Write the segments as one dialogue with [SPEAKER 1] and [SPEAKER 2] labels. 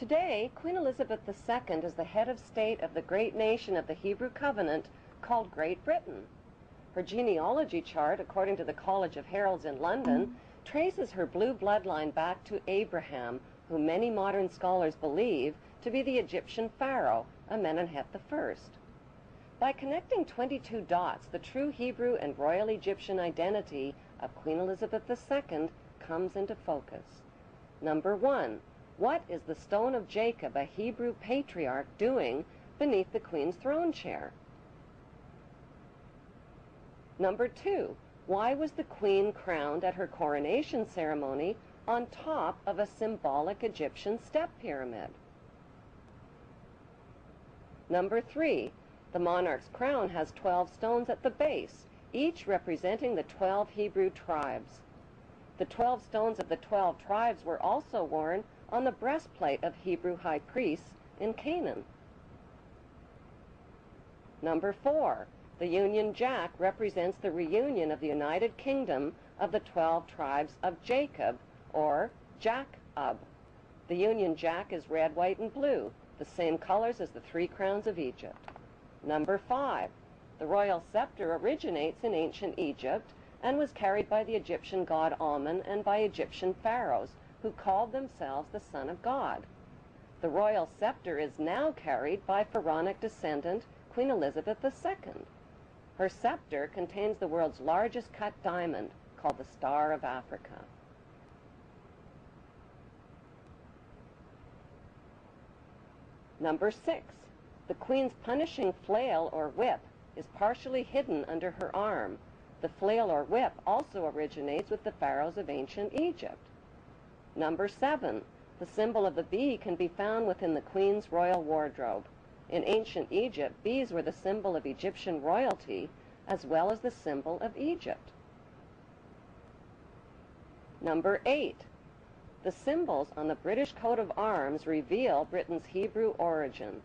[SPEAKER 1] Today, Queen Elizabeth II is the head of state of the great nation of the Hebrew Covenant called Great Britain. Her genealogy chart, according to the College of Heralds in London, traces her blue bloodline back to Abraham, who many modern scholars believe to be the Egyptian pharaoh, Amenemhet I. By connecting 22 dots, the true Hebrew and royal Egyptian identity of Queen Elizabeth II comes into focus. Number 1. What is the stone of Jacob, a Hebrew patriarch, doing beneath the Queen's throne chair? Number 2. Why was the Queen crowned at her coronation ceremony on top of a symbolic Egyptian step pyramid? Number 3. The monarch's crown has 12 stones at the base, each representing the 12 Hebrew tribes. The 12 stones of the 12 tribes were also worn on the breastplate of Hebrew high priests in Canaan. Number 4. The Union Jack represents the reunion of the United Kingdom of the 12 tribes of Jacob, or Jacob. The Union Jack is red, white, and blue, the same colors as the 3 crowns of Egypt. Number 5. The royal scepter originates in ancient Egypt and was carried by the Egyptian god Amun and by Egyptian pharaohs, who called themselves the Son of God. The royal scepter is now carried by pharaonic descendant Queen Elizabeth II. Her scepter contains the world's largest cut diamond, called the Star of Africa. Number 6. The Queen's punishing flail or whip is partially hidden under her arm. The flail or whip also originates with the pharaohs of ancient Egypt. Number 7. The symbol of the bee can be found within the Queen's royal wardrobe. In ancient Egypt, bees were the symbol of Egyptian royalty as well as the symbol of Egypt. Number 8. The symbols on the British coat of arms reveal Britain's Hebrew origin.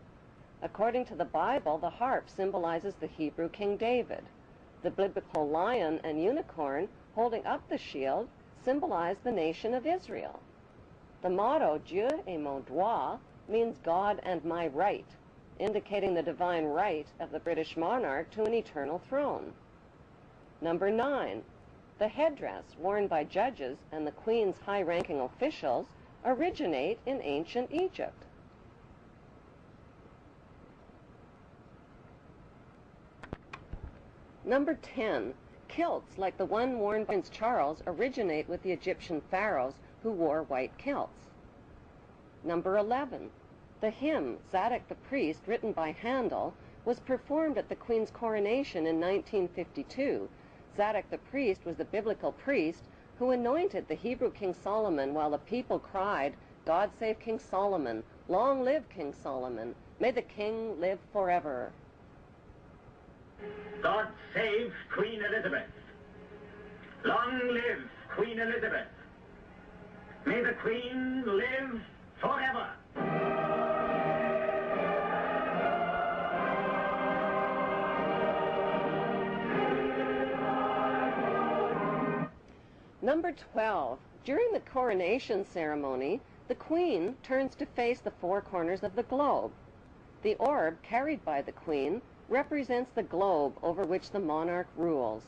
[SPEAKER 1] According to the Bible, the harp symbolizes the Hebrew King David. The biblical lion and unicorn holding up the shield symbolize the nation of Israel. The motto, Dieu et mon droit, means God and my right, indicating the divine right of the British monarch to an eternal throne. Number 9. The headdress worn by judges and the Queen's high-ranking officials originate in ancient Egypt. Number 10. Kilts, like the one worn by Prince Charles, originate with the Egyptian pharaohs who wore white kilts. Number 11. The hymn, Zadok the Priest, written by Handel, was performed at the Queen's coronation in 1952. Zadok the Priest was the biblical priest who anointed the Hebrew King Solomon while the people cried, "God save King Solomon! Long live King Solomon! May the king live forever!"
[SPEAKER 2] God save Queen Elizabeth. Long live Queen Elizabeth. May the Queen live forever.
[SPEAKER 1] Number 12. During the coronation ceremony, the Queen turns to face the 4 corners of the globe. The orb carried by the Queen represents the globe over which the monarch rules.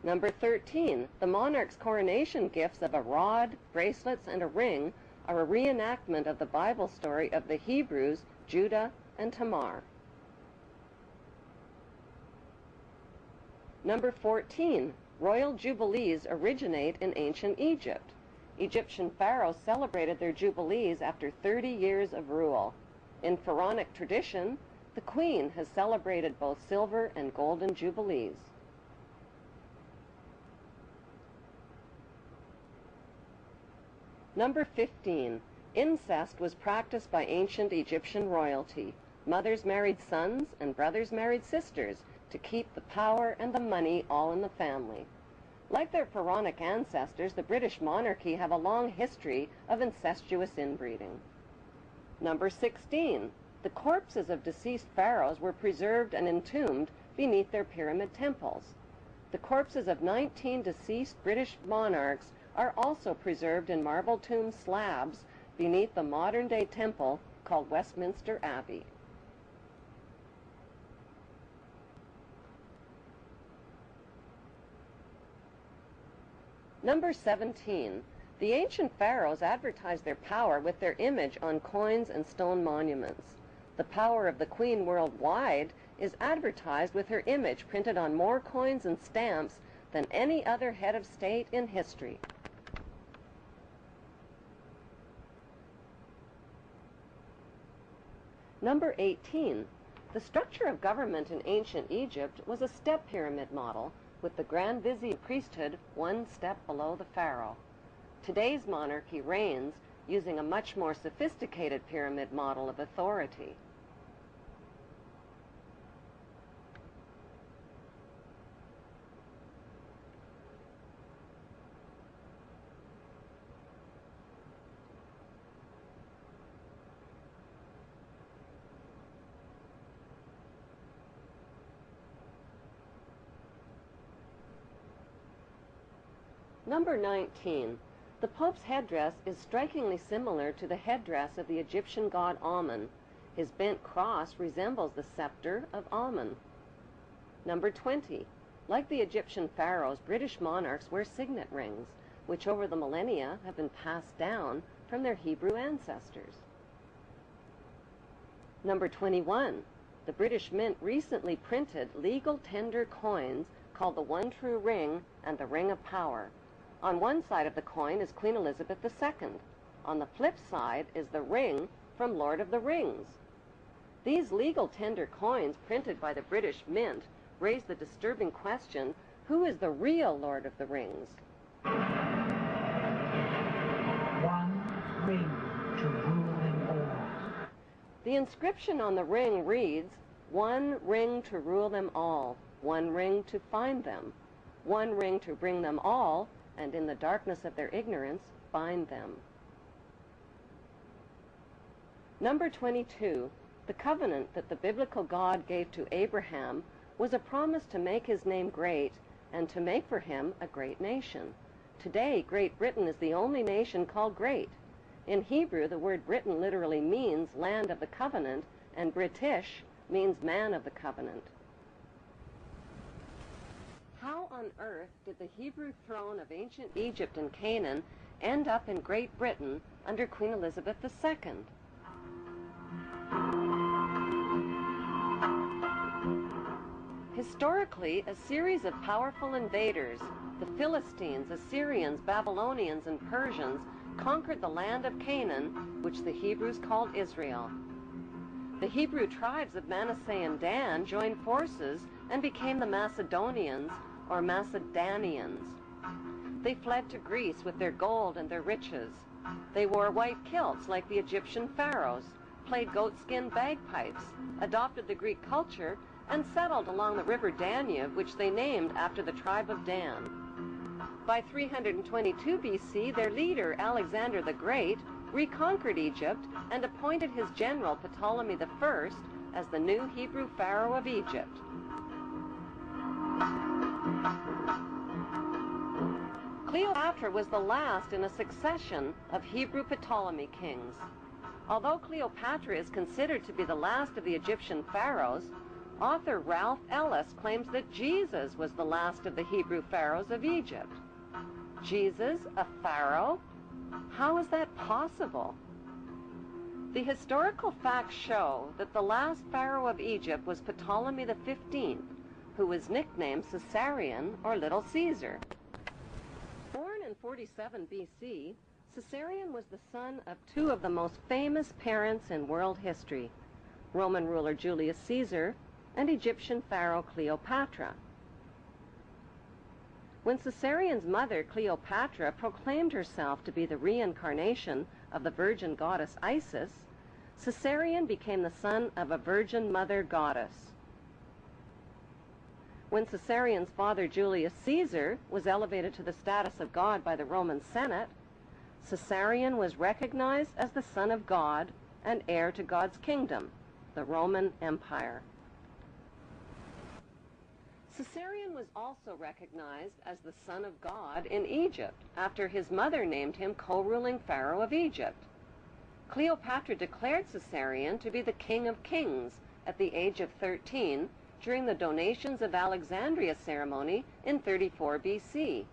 [SPEAKER 1] Number 13. The monarch's coronation gifts of a rod, bracelets, and a ring are a reenactment of the Bible story of the Hebrews, Judah, and Tamar. Number 14. Royal jubilees originate in ancient Egypt. Egyptian pharaohs celebrated their jubilees after 30 years of rule. In pharaonic tradition, the Queen has celebrated both silver and golden jubilees. Number 15. Incest was practiced by ancient Egyptian royalty. Mothers married sons and brothers married sisters to keep the power and the money all in the family. Like their pharaonic ancestors, the British monarchy have a long history of incestuous inbreeding. Number 16. The corpses of deceased pharaohs were preserved and entombed beneath their pyramid temples. The corpses of 19 deceased British monarchs are also preserved in marble tomb slabs beneath the modern-day temple called Westminster Abbey. Number 17. The ancient pharaohs advertised their power with their image on coins and stone monuments. The power of the queen worldwide is advertised with her image printed on more coins and stamps than any other head of state in history. Number 18. The structure of government in ancient Egypt was a step pyramid model, with the Grand Vizier priesthood one step below the pharaoh. Today's monarchy reigns using a much more sophisticated pyramid model of authority. Number 19. The Pope's headdress is strikingly similar to the headdress of the Egyptian god Amun. His bent cross resembles the scepter of Amun. Number 20. Like the Egyptian pharaohs, British monarchs wear signet rings, which over the millennia have been passed down from their Hebrew ancestors. Number 21. The British Mint recently printed legal tender coins called the One True Ring and the Ring of Power. On one side of the coin is Queen Elizabeth II. On the flip side is the ring from Lord of the Rings. These legal tender coins printed by the British Mint raise the disturbing question, who is the real Lord of the Rings?
[SPEAKER 3] One ring to rule them all.
[SPEAKER 1] The inscription on the ring reads, "One ring to rule them all, one ring to find them, one ring to bring them all, and in the darkness of their ignorance bind them." Number 22. The covenant that the biblical God gave to Abraham was a promise to make his name great and to make for him a great nation. Today, Great Britain is the only nation called great. In Hebrew, the word Britain literally means land of the covenant, and British means man of the covenant. How on earth did the Hebrew throne of ancient Egypt and Canaan end up in Great Britain under Queen Elizabeth II? Historically, a series of powerful invaders, the Philistines, Assyrians, Babylonians, and Persians, conquered the land of Canaan, which the Hebrews called Israel. The Hebrew tribes of Manasseh and Dan joined forces and became the Macedonians, or Macedonians. They fled to Greece with their gold and their riches. They wore white kilts like the Egyptian pharaohs, played goatskin bagpipes, adopted the Greek culture, and settled along the river Danube, which they named after the tribe of Dan. By 322 BC, their leader, Alexander the Great, reconquered Egypt and appointed his general Ptolemy I as the new Hebrew pharaoh of Egypt. Cleopatra was the last in a succession of Hebrew Ptolemy kings. Although Cleopatra is considered to be the last of the Egyptian pharaohs, author Ralph Ellis claims that Jesus was the last of the Hebrew pharaohs of Egypt. Jesus, a pharaoh? How is that possible? The historical facts show that the last pharaoh of Egypt was Ptolemy XV, who was nicknamed Caesarion or Little Caesar. Born in 47 BC, Caesarion was the son of two of the most famous parents in world history, Roman ruler Julius Caesar and Egyptian pharaoh Cleopatra. When Caesarion's mother, Cleopatra, proclaimed herself to be the reincarnation of the virgin goddess Isis, Caesarion became the son of a virgin mother goddess. When Caesarion's father, Julius Caesar, was elevated to the status of God by the Roman Senate, Caesarion was recognized as the son of God and heir to God's kingdom, the Roman Empire. Caesarion was also recognized as the son of God in Egypt after his mother named him co-ruling pharaoh of Egypt. Cleopatra declared Caesarion to be the king of kings at the age of 13 during the Donations of Alexandria ceremony in 34 BC.